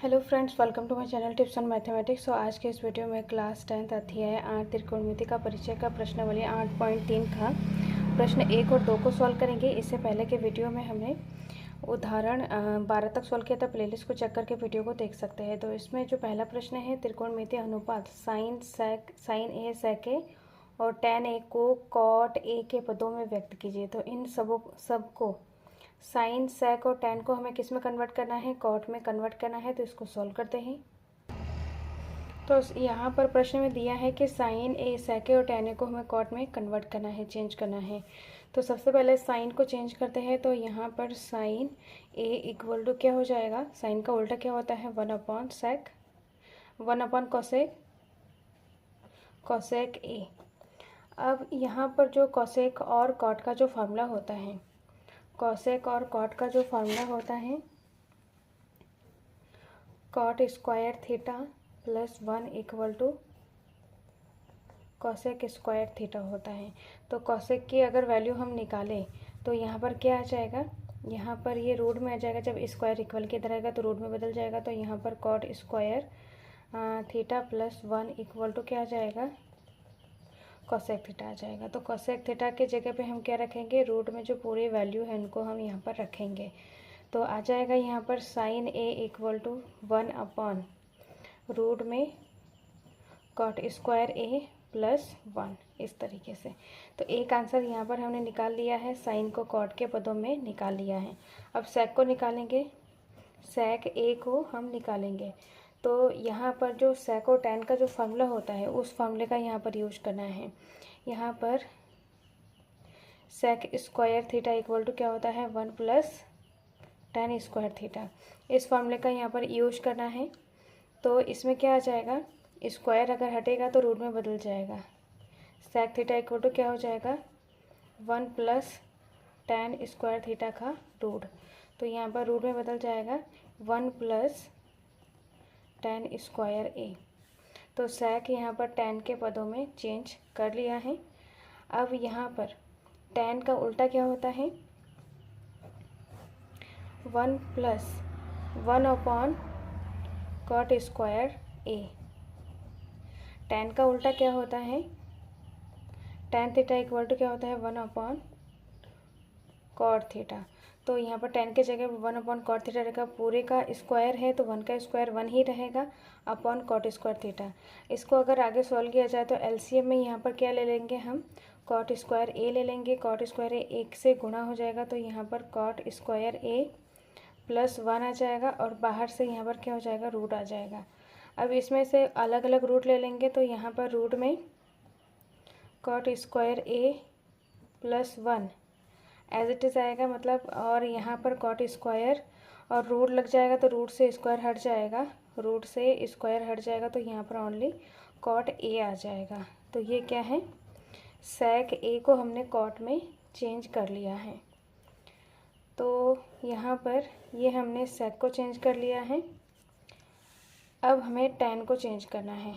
Hello friends, welcome to my channel tips on mathematics. आज के इस वीडियो में क्लास 10th अध्याय 8 त्रिकोणमिति का परिचय का प्रश्नावली 8.3 का प्रश्न 1 और 2 को सॉल्व करेंगे। इससे पहले के वीडियो में हमने उदाहरण 12 तक सॉल्व किया था। प्लेलिस्ट को चेक करके वीडियो को देख सकते हैं। तो इसमें जो पहला प्रश्न है, त्रिकोणमिति अनुपात साइन ए सेक ए और tan ए को cot ए के पदों में व्यक्त कीजिए। तो इन सबको साइन सेक और टैन को हमें किस में कन्वर्ट करना है, कॉट में कन्वर्ट करना है। तो इसको सॉल्व करते हैं। तो यहाँ पर प्रश्न में दिया है कि साइन ए सेक ए और टैन ए को हमें कॉट में कन्वर्ट करना है, चेंज करना है। तो सबसे पहले साइन को चेंज करते हैं। तो यहाँ पर साइन ए इक्वल टू क्या हो जाएगा, साइन का उल्टा क्या होता है, 1 सेक, 1 कोसेक ए। अब यहाँ पर जो कोसेक और कॉट का जो फार्मूला होता है, कोसेक और कॉट का जो फार्मूला होता है, cot square theta plus 1 equal to cosec square theta होता है। तो कोसेक की अगर वैल्यू हम निकालें तो यहाँ पर क्या आ जाएगा, यहाँ पर ये रूट में आ जाएगा। जब स्क्वायर इक्वल की तरह आएगा तो रूट में बदल जाएगा। तो यहाँ पर cot square theta plus 1 equal to क्या आ जाएगा, कोसेक थीटा आ जाएगा। तो कोसेक थीटा के जगह पे हम क्या रखेंगे, रूट में जो पूरी वैल्यू है उनको हम यहाँ पर रखेंगे। तो आ जाएगा यहाँ पर sine A equal to 1 root में कॉट स्क्वायर ए प्लस 1, इस तरीके से। तो एक आंसर यहाँ पर हमने निकाल लिया है, साइन को कॉट के पदों में निकाल लिया है। अब सेक को निकालेंगे, सेक ए को हम निकालेंगे। तो यहाँ पर जो सेक और टैन का जो फार्मूला होता है उस फार्मूले का यहाँ पर यूज करना है। यहाँ पर sec square theta equal to क्या होता है, 1 प्लस टैन स्क्वायर थीटा। इस फार्मूले का यहाँ पर यूज करना है। तो इसमें क्या आ जाएगा, स्क्वायर अगर हटेगा तो रूट में बदल जाएगा। सेक थीटा इक्वल टू क्या हो जाएगा, 1 प्लस टैन स्क्वायर थीटा का रूट। तो यहाँ पर रूट में बदल जाएगा 1 प्लस टैन स्क्वायर ए। तो सेक यहाँ पर टैन के पदों में चेंज कर लिया है। अब यहाँ पर टैन का उल्टा क्या होता है, 1 प्लस 1 कॉट स्क्वायर ए। टैन का उल्टा क्या होता है, टैन थीटा इक्वल टू क्या होता है, 1 कॉट थीटा। तो यहाँ पर टैन के जगह 1 कॉट थीटा रहेगा। पूरे का स्क्वायर है तो 1 का स्क्वायर 1 ही रहेगा अपॉन कॉट स्क्वायर थीटा। इसको अगर आगे सॉल्व किया जाए तो एलसीएम में यहाँ पर क्या ले लेंगे हम, कॉट स्क्वायर ए ले लेंगे। कॉट स्क्वायर ए 1 से गुणा हो जाएगा। तो यहाँ पर कॉट स्क्वायर ए प्लस 1 आ जाएगा और बाहर से यहाँ पर क्या हो जाएगा, रूट आ जाएगा। अब इसमें से अलग अलग रूट ले लेंगे। तो यहाँ पर रूट में cot square A plus 1 as it is आएगा, मतलब, और यहाँ पर कॉट स्क्वायर और रूट लग जाएगा तो रूट से स्क्वायर हट जाएगा, रूट से स्क्वायर हट जाएगा। तो यहाँ पर ओनली कॉट ए आ जाएगा। तो ये क्या है, सेक ए को हमने कॉट में चेंज कर लिया है। तो यहाँ पर ये हमने सेक को चेंज कर लिया है। अब हमें टैन को चेंज करना है,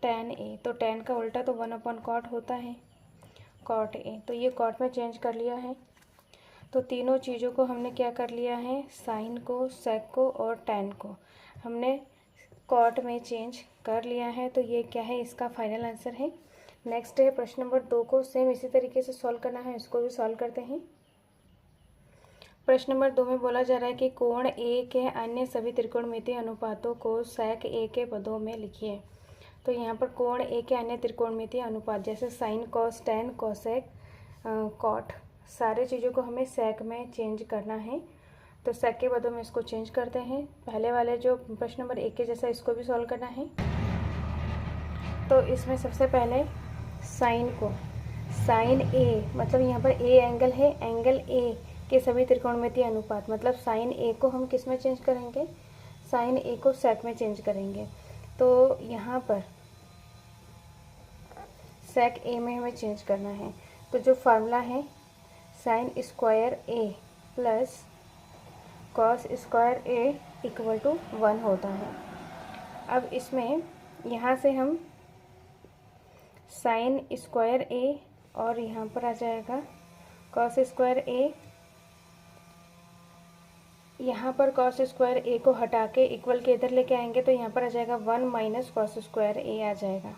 टैन ए। तो टैन का उल्टा तो 1 कॉट होता है, कॉट ए। तो ये कॉट में चेंज कर लिया है। तो तीनों चीज़ों को हमने क्या कर लिया है, साइन को, सेक को और टैन को हमने कॉट में चेंज कर लिया है। तो ये क्या है, इसका फाइनल आंसर है। नेक्स्ट है प्रश्न नंबर 2 को सेम इसी तरीके से सॉल्व करना है। इसको भी सॉल्व करते हैं। प्रश्न नंबर 2 में बोला जा रहा है कि कोण ए के अन्य सभी त्रिकोणमितीय अनुपातों को सेक ए के पदों में लिखिए। तो यहाँ पर कोण ए के अन्य त्रिकोणमितीय अनुपात जैसे sine, cos, tan, cosec, cot, सारे चीज़ों को हमें सेक में चेंज करना है। तो सेक के पदों में इसको चेंज करते हैं। पहले वाले जो प्रश्न नंबर 1 के जैसा इसको भी सॉल्व करना है। तो इसमें सबसे पहले साइन को, साइन ए मतलब यहाँ पर ए एंगल है, एंगल ए के सभी त्रिकोणमितीय अनुपात, मतलब साइन ए को हम किस में चेंज करेंगे, साइन ए को सेक में चेंज करेंगे। तो यहाँ पर सेक ए में हमें चेंज करना है। तो जो फार्मूला है sine square A plus cos square A equal to 1 होता है। अब इसमें यहाँ से हम साइन स्क्वायर ए और यहाँ पर आ जाएगा कॉस स्क्वायर ए यहाँ पर कॉस स्क्वायर ए को हटा के इक्वल के इधर लेके आएंगे तो यहाँ पर आ जाएगा 1 माइनस कॉस स्क्वायर ए आ जाएगा।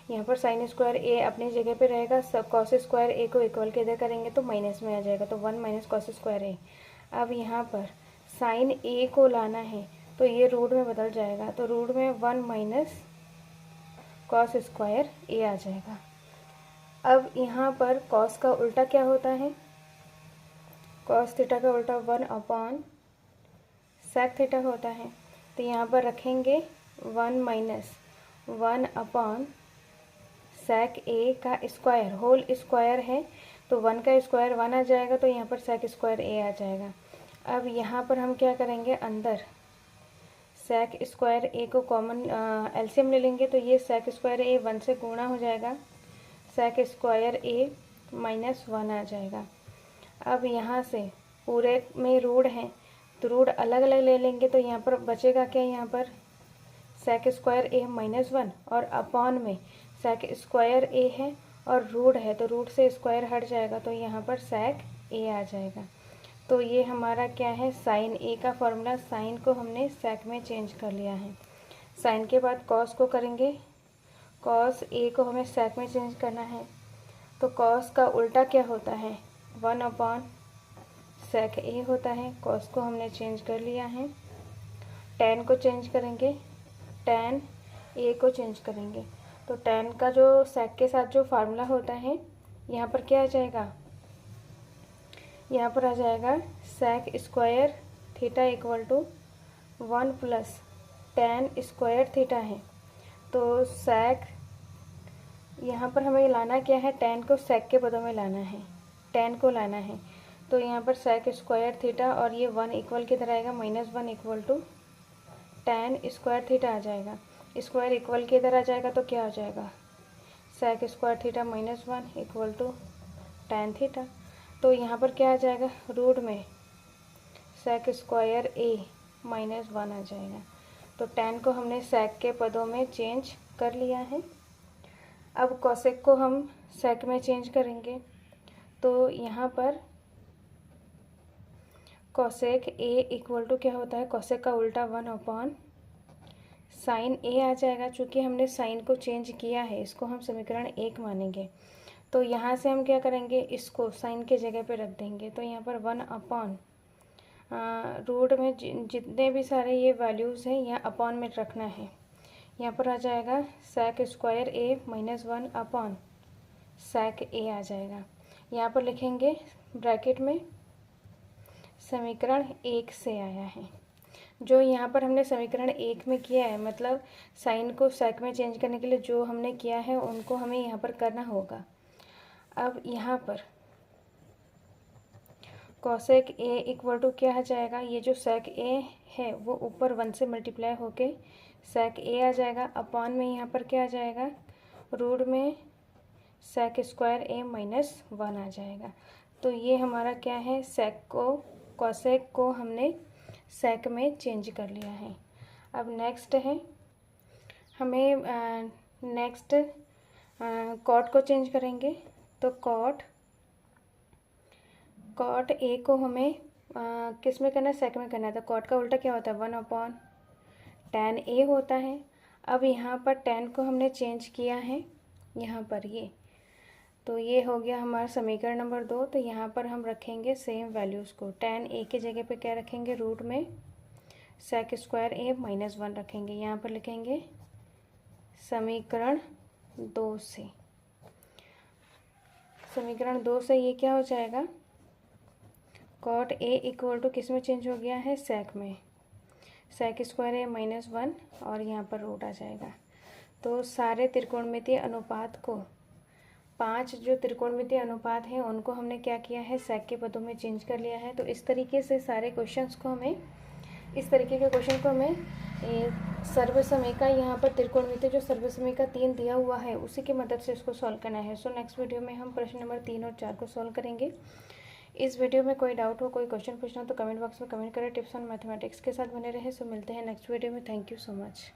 यहाँ पर साइन स्क्वायर ए अपनी जगह पे रहेगा, सब कॉस स्क्वायर ए को इक्वल के इधर करेंगे तो माइनस में आ जाएगा, तो 1 माइनस कॉस स्क्वायर ए। अब यहाँ पर साइन ए को लाना है तो ये रूट में बदल जाएगा, तो रूट में 1 माइनस कॉस स्क्वायर ए आ जाएगा। अब यहाँ पर कॉस का उल्टा क्या होता है, कॉस थीटा का उल्टा 1 अपॉन सेक थीटा होता है। तो यहाँ पर रखेंगे 1 माइनस 1 अपॉन सेक ए का स्क्वायर, होल स्क्वायर है तो 1 का स्क्वायर 1 आ जाएगा, तो यहाँ पर सेक स्क्वायर ए आ जाएगा। अब यहाँ पर हम क्या करेंगे, अंदर सेक स्क्वायर ए को कॉमन एलसीएम ले लेंगे, तो ये सेक स्क्वायर ए 1 से गुणा हो जाएगा, सेक स्क्वायर ए माइनस 1 आ जाएगा। अब यहाँ से पूरे में रूट हैं तो रूट अलग अलग ले लेंगे, तो यहाँ पर बचेगा क्या, यहाँ पर सेक स्क्वायर ए माइनस 1 और अपॉन में सेक स्क्वायर ए है और रूट है तो रूट से स्क्वायर हट जाएगा, तो यहाँ पर सेक ए आ जाएगा। तो ये हमारा क्या है, साइन ए का फॉर्मूला, साइन को हमने सेक में चेंज कर लिया है। साइन के बाद कॉस को करेंगे, कॉस ए को हमें सेक में चेंज करना है, तो कॉस का उल्टा क्या होता है, 1 अपॉन सेक ए होता है। कॉस को हमने चेंज कर लिया है। टेन को चेंज करेंगे, टेन ए को चेंज करेंगे, तो टेन का जो सेक के साथ जो फार्मूला होता है यहाँ पर क्या आ जाएगा, यहाँ पर आ जाएगा sec square theta equal to 1 plus tan square theta है। तो सेक, यहाँ पर हमें लाना क्या है, टेन को सेक के पदों में लाना है, टेन को लाना है, तो यहाँ पर सेक स्क्वायर थीटा और ये 1 इक्वल किधर आएगा, -1 equal to ten square theta आ जाएगा। स्क्वायर इक्वल के इधर आ जाएगा तो क्या हो जाएगा, sec square theta -1 equal to tan theta. तो यहाँ पर क्या आ जाएगा, रूट में सेक स्क्वायर ए -1 आ जाएगा। तो टेन को हमने सेक के पदों में चेंज कर लिया है। अब कोसेक को हम सेक में चेंज करेंगे, तो यहाँ पर कोसेक ए इक्वल टू क्या होता है, कोसेक का उल्टा 1 अपॉन साइन ए आ जाएगा। चूँकि हमने साइन को चेंज किया है, इसको हम समीकरण 1 मानेंगे, तो यहाँ से हम क्या करेंगे, इसको साइन के जगह पे रख देंगे, तो यहाँ पर 1 अपॉन रूट में जितने भी सारे ये वैल्यूज़ हैं यहाँ अपॉन में रखना है। यहाँ पर आ जाएगा सेक स्क्वायर ए -1 अपॉन सेक ए आ जाएगा। यहाँ पर लिखेंगे ब्रैकेट में समीकरण 1 से आया है। जो यहाँ पर हमने समीकरण 1 में किया है, मतलब साइन को सेक में चेंज करने के लिए जो हमने किया है उनको हमें यहाँ पर करना होगा। अब यहाँ पर कोसेक ए इक्वल टू क्या आ जाएगा, ये जो सेक ए है वो ऊपर 1 से मल्टीप्लाई होके सेक ए आ जाएगा, अपॉन में यहाँ पर क्या आ जाएगा, रूट में सेक स्क्वायर ए -1 आ जाएगा। तो ये हमारा क्या है, सेक को, कोसेक को हमने सेक में चेंज कर लिया है। अब नेक्स्ट है हमें नेक्स्ट कॉट को चेंज करेंगे, तो कॉट ए को हमें किस में करना है, सेक में करना है। तो कॉट का उल्टा क्या होता है, 1 अपॉन टेन ए होता है। अब यहाँ पर टेन को हमने चेंज किया है यहाँ पर ये, तो ये हो गया हमारा समीकरण नंबर 2। तो यहाँ पर हम रखेंगे सेम वैल्यूज़ को, टेन ए के जगह पे क्या रखेंगे, रूट में सेक स्क्वायर ए -1 रखेंगे। यहाँ पर लिखेंगे समीकरण 2 से, समीकरण 2 से ये क्या हो जाएगा, कॉट ए इक्वल टू किस में चेंज हो गया है, सेक में, सेक स्क्वायर ए -1 और यहाँ पर रूट आ जाएगा। तो सारे त्रिकोणमितीय अनुपात को, 5 जो त्रिकोणमितीय अनुपात हैं उनको हमने क्या किया है, सेक के पदों में चेंज कर लिया है। तो इस तरीके से सारे क्वेश्चंस को हमें, इस तरीके के क्वेश्चन को हमें सर्वसमय का, यहाँ पर त्रिकोणमितीय जो सर्वसमय का 3 दिया हुआ है उसी की मदद से इसको सॉल्व करना है। सो नेक्स्ट वीडियो में हम प्रश्न नंबर 3 और 4 को सॉल्व करेंगे। इस वीडियो में कोई डाउट हो, कोई क्वेश्चन पूछना हो तो कमेंट बॉक्स में कमेंट करें। टिप्स ऑन मैथमेटिक्स के साथ बने रहे। सो मिलते हैं नेक्स्ट वीडियो में। Thank you so much.